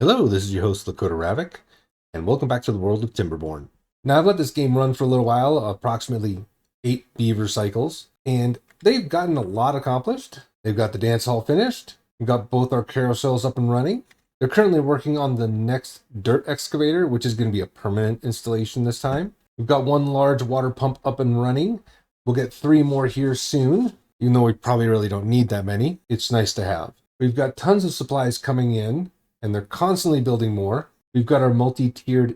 Hello, this is your host Lakota Ravoc, and welcome back to the world of Timberborn. Now I've let this game run for a little while, approximately 8 beaver cycles, and they've gotten a lot accomplished. They've got the dance hall finished, we've got both our carousels up and running. They're currently working on the next dirt excavator, which is going to be a permanent installation this time. We've got one large water pump up and running. We'll get 3 more here soon, even though we probably really don't need that many. It's nice to have. We've got tons of supplies coming in, and they're constantly building more. We've got our multi-tiered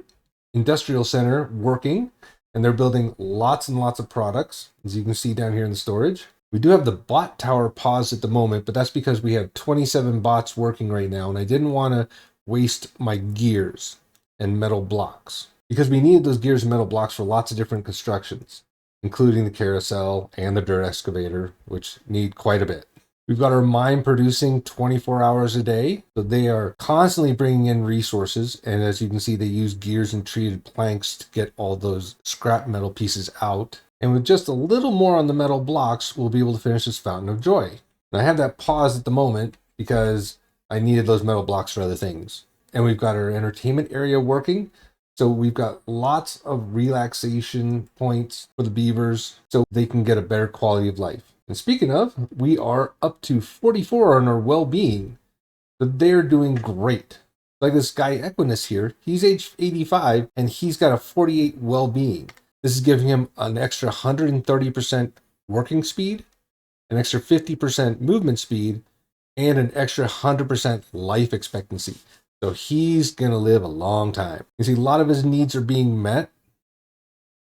industrial center working, and they're building lots and lots of products, as you can see down here in the storage. We do have the bot tower paused at the moment, but that's because we have 27 bots working right now, and I didn't want to waste my gears and metal blocks, because we needed those gears and metal blocks for lots of different constructions, including the carousel and the dirt excavator, which need quite a bit. We've got our mine producing 24 hours a day, so they are constantly bringing in resources, and as you can see, they use gears and treated planks to get all those scrap metal pieces out. And with just a little more on the metal blocks, we'll be able to finish this Fountain of Joy. And I have that paused at the moment because I needed those metal blocks for other things. And we've got our entertainment area working, so we've got lots of relaxation points for the beavers so they can get a better quality of life. And speaking of, we are up to 44 on our well-being, but they're doing great. Like this guy Equinus here, he's age 85 and he's got a 48 well-being. This is giving him an extra 130% working speed, an extra 50% movement speed, and an extra 100% life expectancy. So he's going to live a long time. You see, a lot of his needs are being met.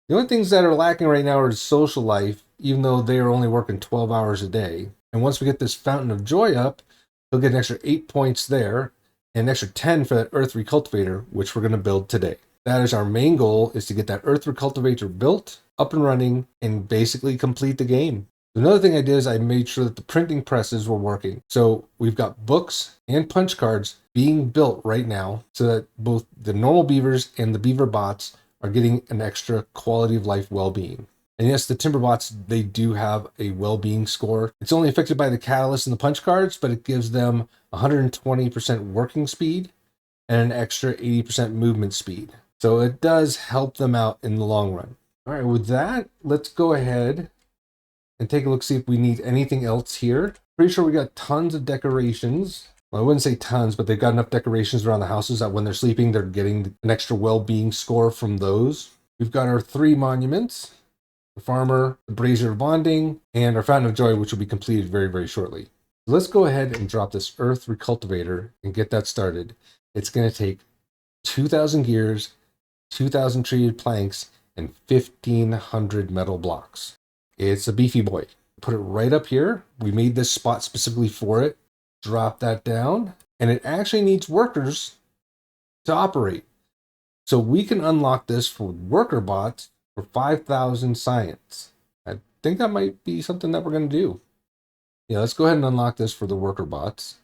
The only things that are lacking right now are his social life, even though they are only working 12 hours a day. And once we get this Fountain of Joy up, he'll get an extra 8 points there, and an extra 10 for that Earth Recultivator, which we're going to build today. That is our main goal, is to get that Earth Recultivator built, up and running, and basically complete the game. Another thing I did is I made sure that the printing presses were working. So we've got books and punch cards being built right now so that both the normal beavers and the beaver bots are getting an extra quality of life well-being. And yes, the Timberbots, they do have a well-being score. It's only affected by the catalyst and the punch cards, but it gives them 120% working speed and an extra 80% movement speed. So it does help them out in the long run. All right, with that, let's go ahead and take a look, see if we need anything else here. Pretty sure we got tons of decorations. Well, I wouldn't say tons, but they've got enough decorations around the houses that when they're sleeping, they're getting an extra well-being score from those. We've got our 3 monuments, the farmer, the brazier of bonding, and our Fountain of Joy, which will be completed very, very shortly. So let's go ahead and drop this Earth Recultivator and get that started. It's going to take 2,000 gears, 2,000 treated planks, and 1,500 metal blocks. It's a beefy boy. Put it right up here. We made this spot specifically for it. Drop that down, and it actually needs workers to operate. So we can unlock this for worker bots for 5,000 science. I think that might be something that we're going to do. Yeah, let's go ahead and unlock this for the worker bots.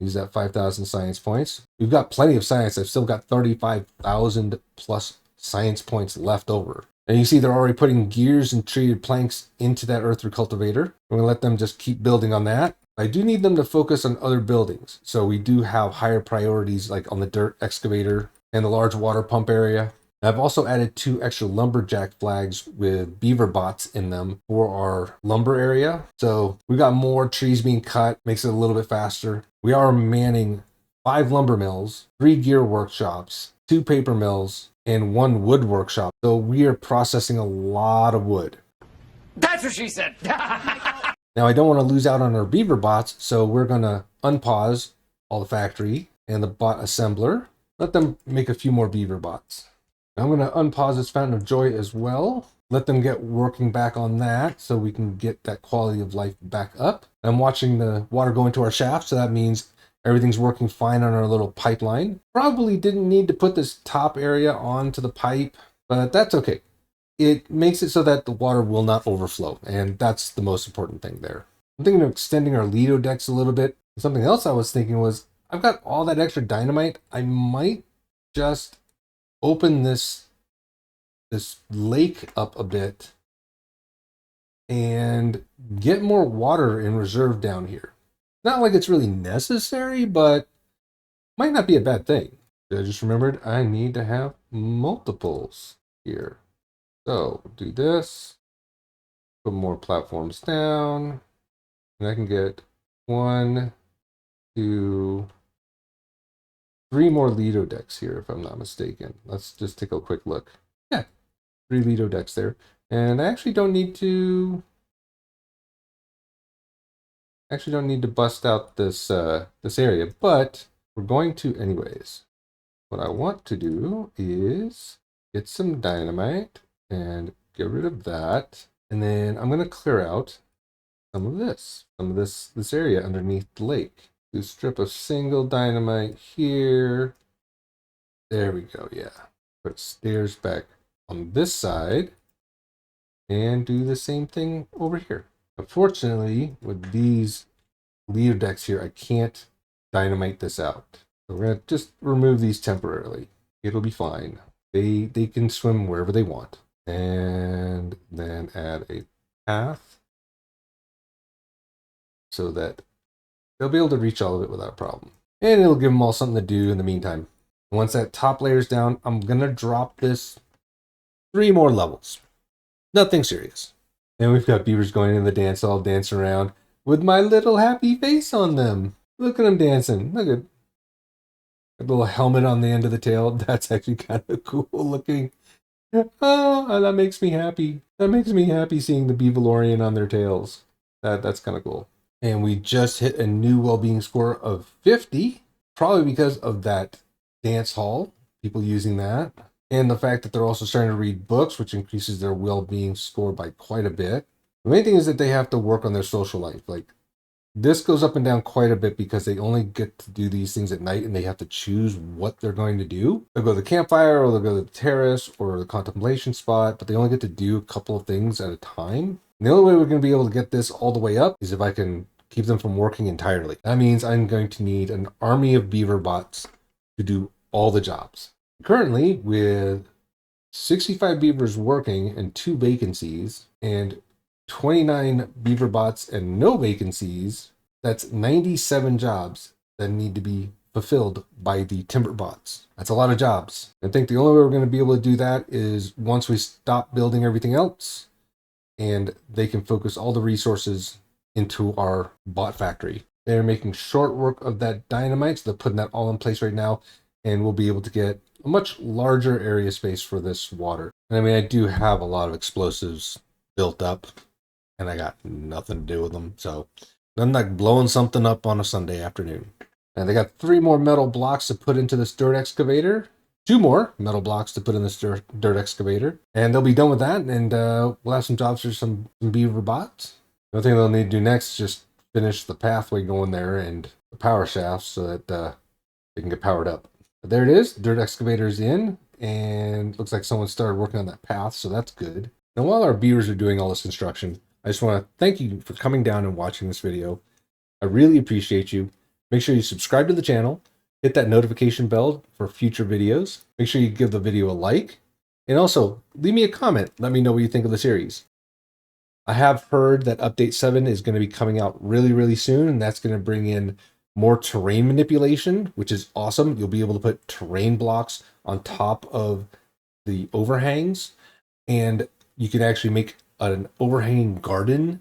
Use that 5,000 science points. We've got plenty of science. I've still got 35,000 plus science points left over. And you see they're already putting gears and treated planks into that Earth Recultivator. We're going to let them just keep building on that. I do need them to focus on other buildings. So we do have higher priorities like on the dirt excavator and the large water pump area. I've also added 2 extra lumberjack flags with beaver bots in them for our lumber area. So we got more trees being cut, makes it a little bit faster. We are manning 5 lumber mills, 3 gear workshops, 2 paper mills, and 1 wood workshop. So we are processing a lot of wood. That's what she said. Now I don't want to lose out on our beaver bots, so we're going to unpause all the factory and the bot assembler. Let them make a few more beaver bots. Now I'm going to unpause this Fountain of Joy as well. Let them get working back on that so we can get that quality of life back up. I'm watching the water go into our shaft, so that means everything's working fine on our little pipeline. Probably didn't need to put this top area onto the pipe, but that's okay. It makes it so that the water will not overflow, and that's the most important thing there. I'm thinking of extending our Lido decks a little bit. Something else I was thinking was, I've got all that extra dynamite. I might just open this lake up a bit and get more water in reserve down here. Not like it's really necessary, but Might not be a bad thing. I just remembered I need to have multiples here. So do this, put more platforms down, and I can get 1, 2, 3 more Lido decks here, if I'm not mistaken. Let's just take a quick look. Yeah, 3 Lido decks there. And I actually don't need to bust out this this area, but we're going to anyways. What I want to do is get some dynamite and get rid of that. And then I'm going to clear out some of this area underneath the lake. Do strip a single dynamite here. There we go, yeah. Put stairs back on this side and do the same thing over here. Unfortunately, with these leader decks here, I can't dynamite this out. So we're gonna just remove these temporarily. It'll be fine. They can swim wherever they want. And then add a path so that they'll be able to reach all of it without a problem. And it'll give them all something to do in the meantime. Once that top layer's down, I'm gonna drop this 3 more levels. Nothing serious. And we've got beavers going in the dance hall, dancing around with my little happy face on them. Look at them dancing. Look at a little helmet on the end of the tail. That's actually kind of cool looking. Oh, that makes me happy. That makes me happy seeing the Beavalorian on their tails. That's kind of cool. And we just hit a new well-being score of 50, probably because of that dance hall, people using that, and the fact that they're also starting to read books, which increases their well-being score by quite a bit. The main thing is that they have to work on their social life. Like, this goes up and down quite a bit because they only get to do these things at night and they have to choose what they're going to do. They'll go to the campfire or they'll go to the terrace or the contemplation spot, but they only get to do a couple of things at a time. And the only way we're going to be able to get this all the way up is if I can keep them from working entirely. That means I'm going to need an army of beaver bots to do all the jobs. Currently, with 65 beavers working and 2 vacancies, and 29 beaver bots and no vacancies, that's 97 jobs that need to be fulfilled by the timber bots. That's a lot of jobs. I think the only way we're going to be able to do that is once we stop building everything else and they can focus all the resources into our bot factory. They're making short work of that dynamite, so they're putting that all in place right now, and we'll be able to get a much larger area space for this water. And I mean, I do have a lot of explosives built up, and I got nothing to do with them. So I'm like blowing something up on a Sunday afternoon. And they got 3 more metal blocks to put into this dirt excavator. 2 more metal blocks to put in this dirt excavator. And they'll be done with that. And we'll have some jobs for some beaver bots. The thing they'll need to do next is just finish the pathway going there and the power shafts so that they can get powered up. But there it is. Dirt excavator's in. And looks like someone started working on that path. So that's good. Now while our beavers are doing all this construction, I just want to thank you for coming down and watching this video. I really appreciate you. Make sure you subscribe to the channel, hit that notification bell for future videos. Make sure you give the video a like, and also leave me a comment. Let me know what you think of the series. I have heard that Update 7 is going to be coming out really, really soon, and that's going to bring in more terrain manipulation, which is awesome. You'll be able to put terrain blocks on top of the overhangs, and you can actually make an overhanging garden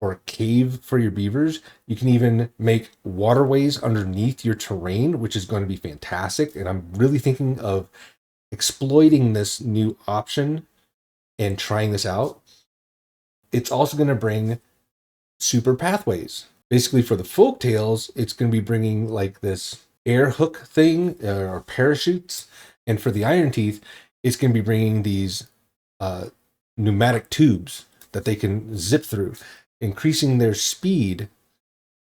or a cave for your beavers. You can even make waterways underneath your terrain, which is going to be fantastic. And I'm really thinking of exploiting this new option and trying this out. It's also going to bring super pathways. Basically for the folktales, it's going to be bringing like this air hook thing or parachutes. And for the Iron Teeth, it's going to be bringing these pneumatic tubes that they can zip through, increasing their speed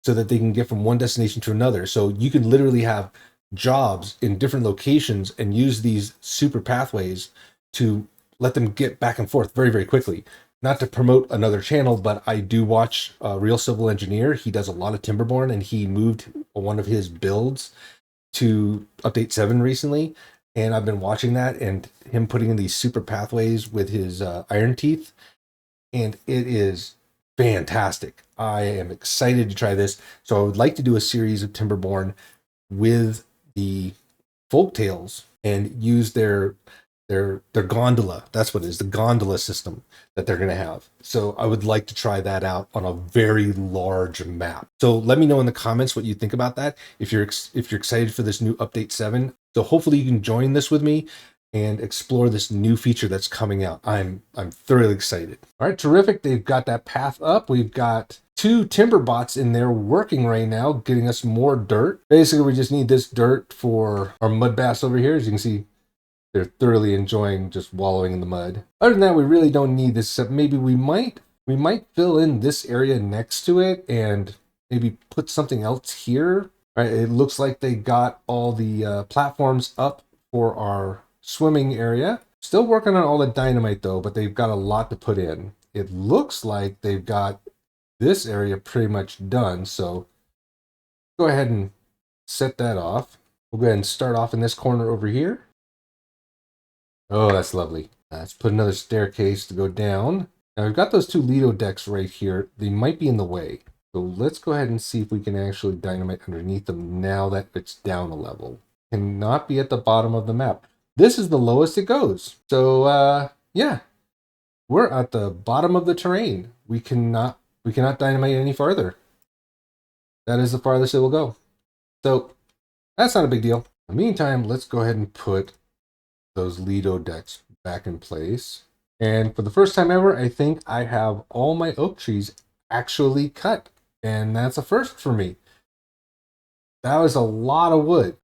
so that they can get from one destination to another. So you can literally have jobs in different locations and use these super pathways to let them get back and forth very, very quickly. Not to promote another channel, but I do watch realcivilengineer. He does a lot of TIMBERBORN, and he moved one of his builds to Update 7 recently. And I've been watching that and him putting in these super pathways with his Iron Teeth. And it is fantastic. I am excited to try this. So I would like to do a series of TIMBERBORN with the folktales and use their gondola. That's what it is, the gondola system that they're going to have. So I would like to try that out on a very large map. So let me know in the comments what you think about that. If you're excited for this new update 7. So hopefully you can join this with me and explore this new feature that's coming out. I'm thoroughly excited. All right, terrific. They've got that path up. We've got 2 timber bots in there working right now, getting us more dirt. Basically, we just need this dirt for our mud bass over here. As you can see, they're thoroughly enjoying just wallowing in the mud. Other than that, we really don't need this, except maybe we might fill in this area next to it and maybe put something else here. All right, it looks like they got all the platforms up for our swimming area. Still working on all the dynamite though, but they've got a lot to put in. It looks like they've got this area pretty much done, so go ahead and set that off. We'll go ahead and start off in this corner over here. Oh, that's lovely. Let's put another staircase to go down. Now we've got those 2 Lido decks right here. They might be in the way. So let's go ahead and see if we can actually dynamite underneath them now that it's down a level. Cannot be at the bottom of the map. This is the lowest it goes. So yeah, we're at the bottom of the terrain. We cannot dynamite any farther. That is the farthest it will go. So that's not a big deal. In the meantime, let's go ahead and put those Lido decks back in place. And for the first time ever, I think I have all my oak trees actually cut. And that's a first for me. That was a lot of wood.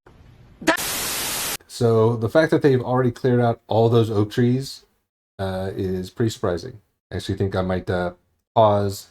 So the fact that they've already cleared out all those oak trees is pretty surprising. I actually think I might pause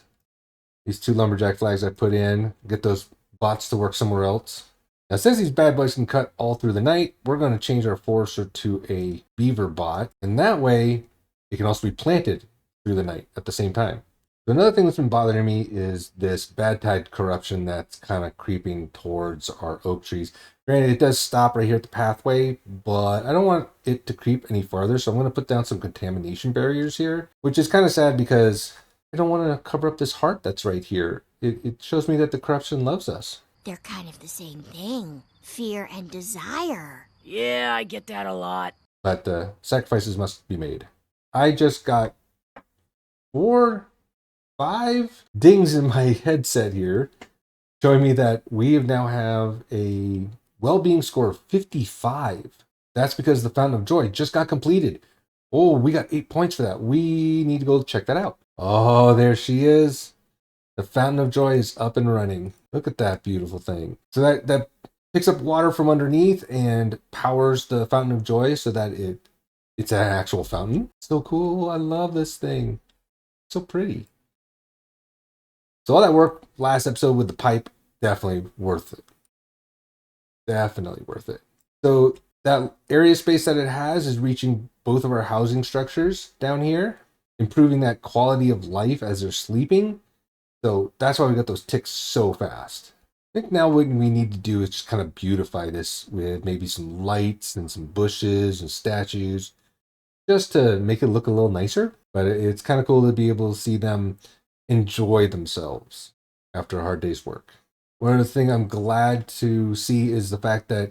these 2 lumberjack flags I put in, get those bots to work somewhere else. Now, since these bad boys can cut all through the night, we're going to change our forester to a beaver bot, and that way it can also be planted through the night at the same time. So another thing that's been bothering me is this bad tide corruption that's kind of creeping towards our oak trees. Granted, it does stop right here at the pathway, but I don't want it to creep any farther, so I'm going to put down some contamination barriers here, which is kind of sad because I don't want to cover up this heart that's right here. It shows me that the corruption loves us. They're kind of the same thing. Fear and desire. Yeah, I get that a lot. But sacrifices must be made. I just got 4, 5 dings in my headset here, showing me that we now have a well-being score of 55. That's because the Fountain of Joy just got completed. Oh, we got 8 points for that. We need to go check that out. Oh, there she is. The Fountain of Joy is up and running. Look at that beautiful thing. So that picks up water from underneath and powers the Fountain of Joy so that it's an actual fountain. So cool. I love this thing. So pretty. So all that work last episode with the pipe, definitely worth it. Definitely worth it. So that area space that it has is reaching both of our housing structures down here, improving that quality of life as they're sleeping. So that's why we got those ticks so fast. I think now what we need to do is just kind of beautify this with maybe some lights and some bushes and statues, just to make it look a little nicer. But it's kind of cool to be able to see them enjoy themselves after a hard day's work. One other thing I'm glad to see is the fact that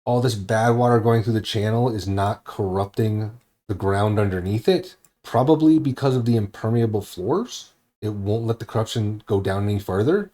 all this bad water going through the channel is not corrupting the ground underneath it, probably because of the impermeable floors. It won't let the corruption go down any further.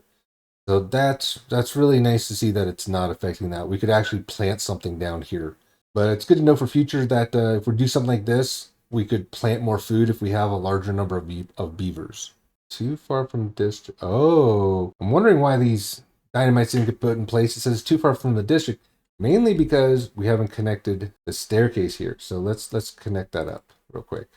So that's really nice to see that it's not affecting that. We could actually plant something down here. But it's good to know for future that if we do something like this, we could plant more food if we have a larger number of beavers. Too far from district. Oh, I'm wondering why these dynamites didn't get put in place. It says too far from the district, mainly because we haven't connected the staircase here. So let's connect that up real quick.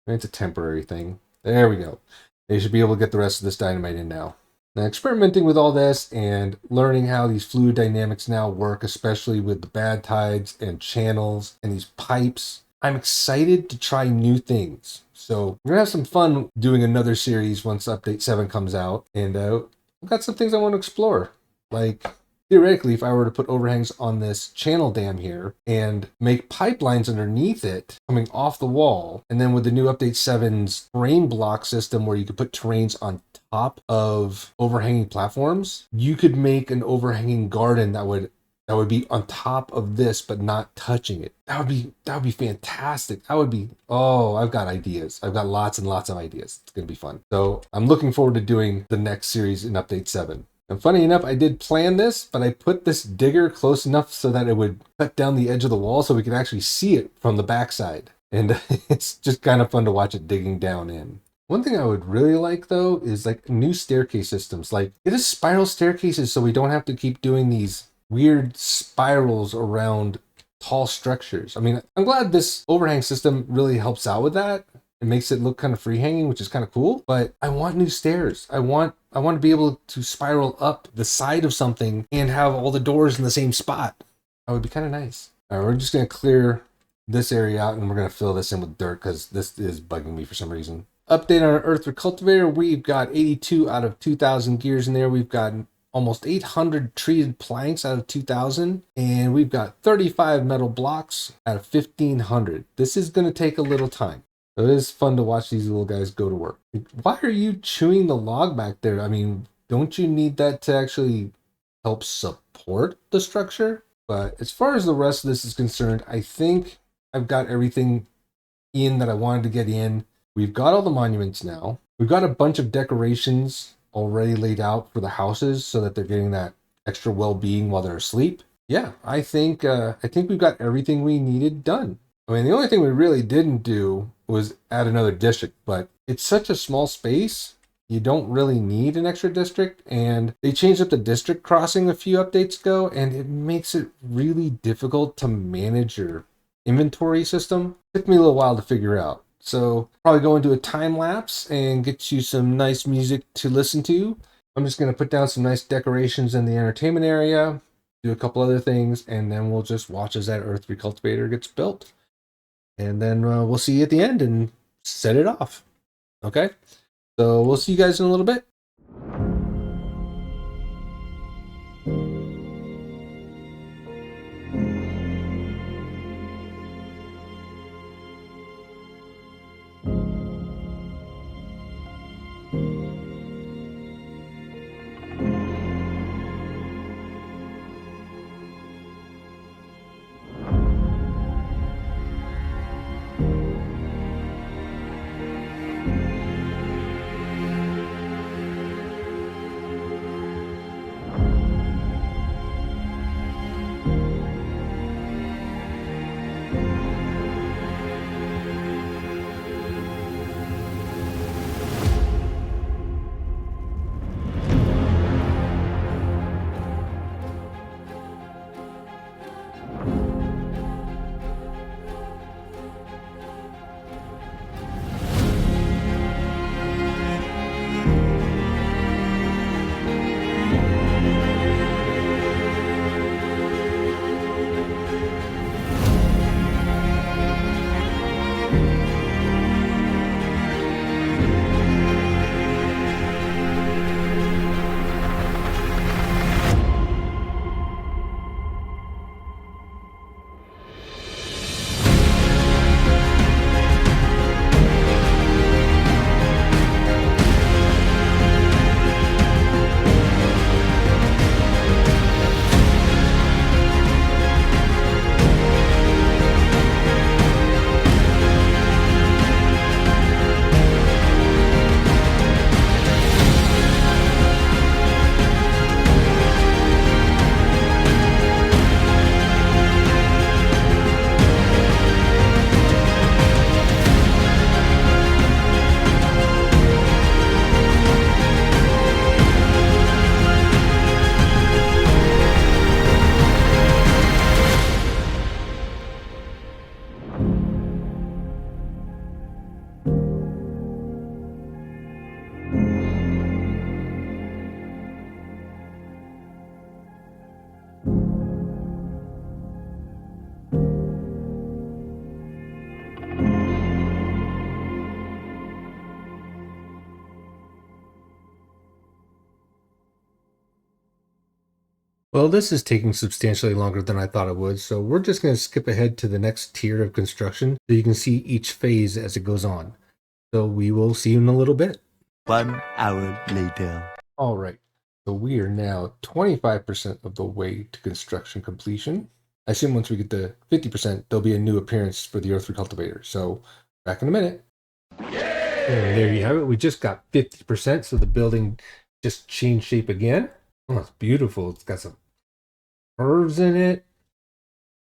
It's a temporary thing. There we go. They should be able to get the rest of this dynamite in now. Now, experimenting with all this and learning how these fluid dynamics now work, especially with the bad tides and channels and these pipes, I'm excited to try new things. So we're going to have some fun doing another series once Update 7 comes out. And I've got some things I want to explore. Like, theoretically, if I were to put overhangs on this channel dam here and make pipelines underneath it coming off the wall, and then with the new Update 7's terrain block system where you could put terrains on top of overhanging platforms, you could make an overhanging garden that would that would be on top of this but not touching it. That would be fantastic. That would be, oh, I've got ideas. I've got lots and lots of ideas. It's gonna be fun. So I'm looking forward to doing the next series in update 7. And funny enough, I did plan this, but I put this digger close enough so that it would cut down the edge of the wall so we could actually see it from the backside. And it's just kind of fun to watch it digging down in. One thing I would really like though is like new staircase systems. Like get us spiral staircases so we don't have to keep doing these weird spirals around tall structures. I mean, I'm glad this overhang system really helps out with that. It makes it look kind of free hanging, which is kind of cool, but I want new stairs. I want to be able to spiral up the side of something and have all the doors in the same spot. That would be kind of nice. All right, we're just going to clear this area out and we're going to fill this in with dirt because this is bugging me for some reason. Update on our earth recultivator. We've got 82 out of 2,000 gears in there. We've got almost 800 treated planks out of 2,000. And we've got 35 metal blocks out of 1,500. This is going to take a little time. So it is fun to watch these little guys go to work. Why are you chewing the log back there? I mean, don't you need that to actually help support the structure? But as far as the rest of this is concerned, I think I've got everything in that I wanted to get in. We've got all the monuments now. We've got a bunch of decorations already laid out for the houses so that they're getting that extra well-being while they're asleep. Yeah, I think we've got everything we needed done. I mean, the only thing we really didn't do was add another district, but it's such a small space, you don't really need an extra district, and they changed up the district crossing a few updates ago, and it makes it really difficult to manage your inventory system. It took me a little while to figure out. So probably go into a time lapse and get you some nice music to listen to. I'm just going to put down some nice decorations in the entertainment area, do a couple other things, and then we'll just watch as that earth recultivator gets built. And then we'll see you at the end and set it off. Okay? So we'll see you guys in a little bit. Well, this is taking substantially longer than I thought it would, so we're just going to skip ahead to the next tier of construction so you can see each phase as it goes on. So we will see you in a little bit. 1 hour later. All right. So we are now 25% of the way to construction completion. I assume once we get to 50%, there'll be a new appearance for the earth recultivator. So back in a minute. And there you have it. We just got 50%, so the building just changed shape again. Oh, it's beautiful. It's got some curves in it.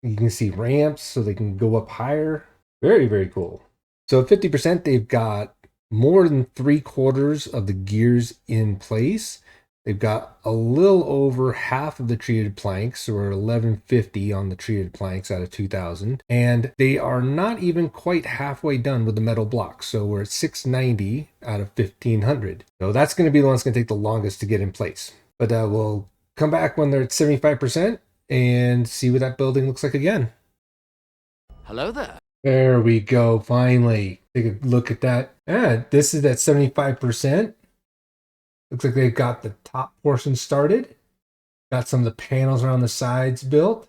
You can see ramps so they can go up higher. Very, very cool. So at 50%, they've got more than 3/4 of the gears in place. They've got a little over half of the treated planks, or 1150 on the treated planks out of 2000. And they are not even quite halfway done with the metal blocks. So we're at 690 out of 1500. So that's going to be the one that's going to take the longest to get in place. But we'll come back when they're at 75% and see what that building looks like again. Hello there. There we go. Finally, take a look at that. This is at 75%. Looks like they've got the top portion started. Got some of the panels around the sides built.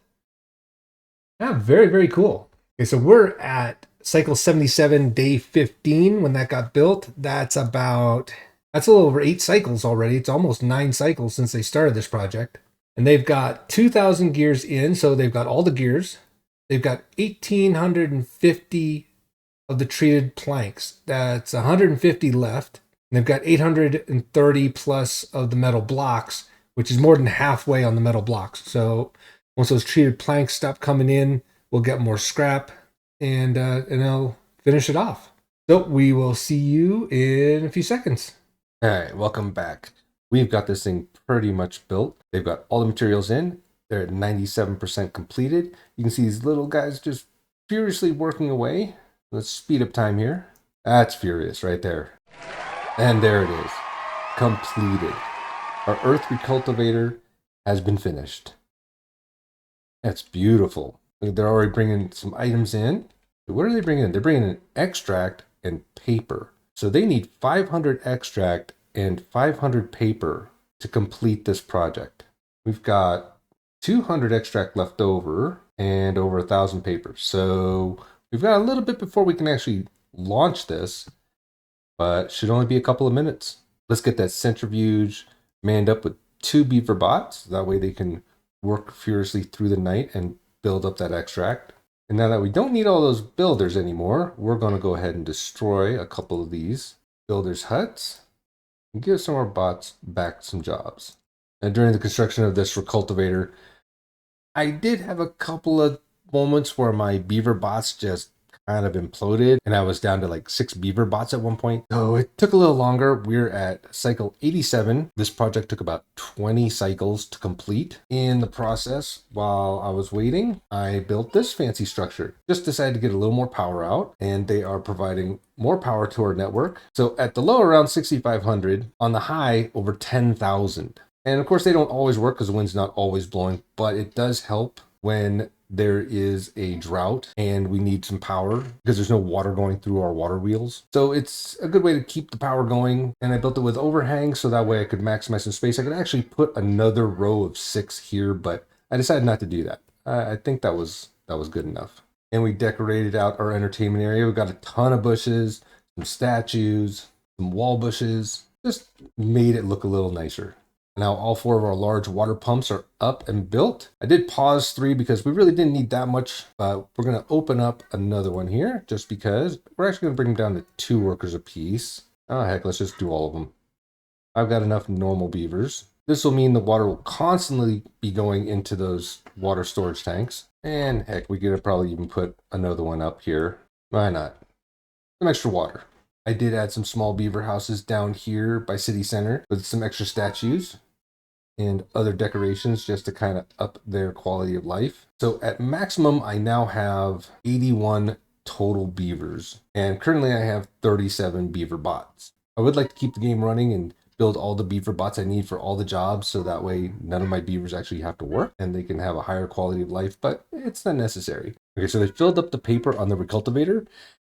Very, very cool. Okay, so we're at cycle 77, day 15 when that got built. That's a little over 8 cycles already. It's almost 9 cycles since they started this project. And they've got 2,000 gears in, so they've got all the gears. They've got 1,850 of the treated planks. That's 150 left. And they've got 830 plus of the metal blocks, which is more than halfway on the metal blocks. So once those treated planks stop coming in, we'll get more scrap and they'll finish it off. So we will see you in a few seconds. All right, welcome back. We've got this thing pretty much built. They've got all the materials in. They're at 97% completed. You can see these little guys just furiously working away. Let's speed up time here. That's furious right there. And there it is, completed. Our earth recultivator has been finished. That's beautiful. They're already bringing some items in. What are they bringing in? They're bringing in extract and paper. So they need 500 extract and 500 paper to complete this project. We've got 200 extract left over and over 1,000 paper. So we've got a little bit before we can actually launch this, but should only be a couple of minutes. Let's get that centrifuge manned up with 2 beaver bots. That way they can work furiously through the night and build up that extract. And now that we don't need all those builders anymore, we're going to go ahead and destroy a couple of these builders' huts and give some of our bots back some jobs. And during the construction of this recultivator, I did have a couple of moments where my beaver bots just kind of imploded and I was down to like 6 beaver bots at one point. So it took a little longer. We're at cycle 87. This project took about 20 cycles to complete. In the process, while I was waiting, I built this fancy structure. Just decided to get a little more power out, and they are providing more power to our network. So at the low, around 6,500, on the high, over 10,000. And of course, they don't always work because the wind's not always blowing, but it does help when there is a drought and we need some power because there's no water going through our water wheels. So it's a good way to keep the power going. And I built it with overhang so that way I could maximize some space. I could actually put another row of 6 here, but I decided not to do that. I think that was good enough. And we decorated out our entertainment area. We got a ton of bushes, some statues, some wall bushes, just made it look a little nicer. Now all 4 of our large water pumps are up and built. I did pause 3 because we really didn't need that much, but we're going to open up another one here just because we're actually going to bring them down to 2 workers apiece. Oh heck, let's just do all of them. I've got enough normal beavers. This will mean the water will constantly be going into those water storage tanks. And heck, we could probably even put another one up here. Why not? Some extra water. I did add some small beaver houses down here by city center with some extra statues and other decorations just to kind of up their quality of life. So at maximum, I now have 81 total beavers, and currently I have 37 beaver bots. I would like to keep the game running and build all the beaver bots I need for all the jobs, so that way none of my beavers actually have to work and they can have a higher quality of life, but it's not necessary. Okay, so they filled up the paper on the recultivator,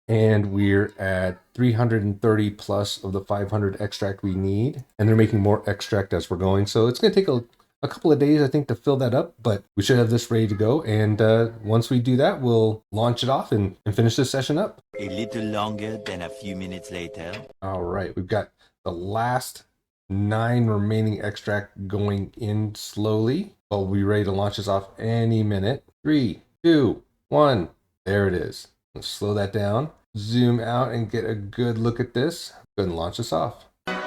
and we're at 330 plus of the 500 extract we need. And they're making more extract as we're going. So it's going to take a couple of days, I think, to fill that up. But we should have this ready to go. And once we do that, we'll launch it off and finish this session up. A little longer than a few minutes later. All right, we've got the last 9 remaining extract going in slowly. We'll be ready to launch this off any minute. 3, 2, 1. There it is. Let's slow that down. Zoom out and get a good look at this. Go ahead and launch this off. There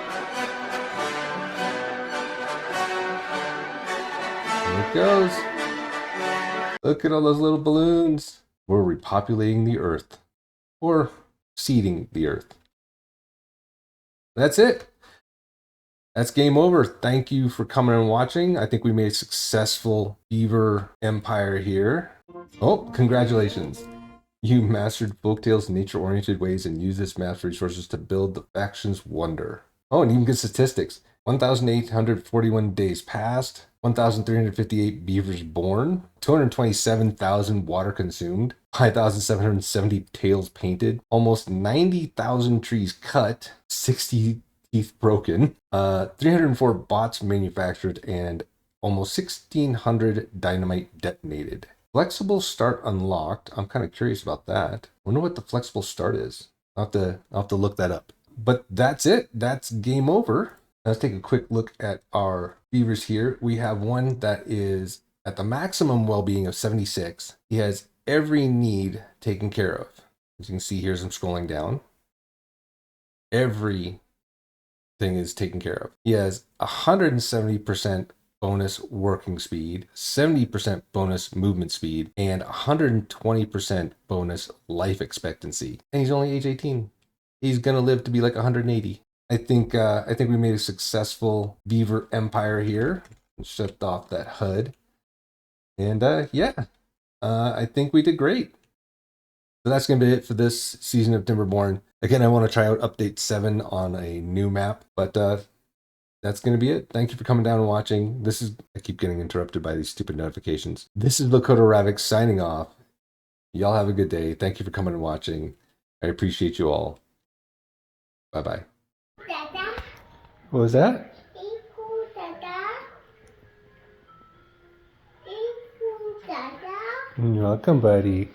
it goes. Look at all those little balloons. We're repopulating the Earth. Or seeding the Earth. That's it. That's game over. Thank you for coming and watching. I think we made a successful beaver empire here. Oh, congratulations. You mastered folktales, nature-oriented ways, and use this map's resources to build the faction's wonder. Oh, and even good statistics. 1,841 days passed, 1,358 beavers born, 227,000 water consumed, 5,770 tails painted, almost 90,000 trees cut, 60 teeth broken, 304 bots manufactured, and almost 1,600 dynamite detonated. Flexible start unlocked. I'm kind of curious about that. I wonder what the flexible start is. I'll have to look that up. But that's it. That's game over. Let's take a quick look at our beavers here. We have one that is at the maximum well-being of 76. He has every need taken care of. As you can see here as I'm scrolling down, everything is taken care of. He has 170% bonus working speed, 70% bonus movement speed, and 120% bonus life expectancy. And he's only age 18. He's gonna live to be like 180. I think we made a successful beaver empire here. Shut off that HUD. And I think we did great. So that's gonna be it for this season of Timberborn. Again, I want to try out update 7 on a new map, but that's going to be it. Thank you for coming down and watching. I keep getting interrupted by these stupid notifications. This is Lakota Ravoc signing off. Y'all have a good day. Thank you for coming and watching. I appreciate you all. Bye-bye. What was that? You're welcome, buddy.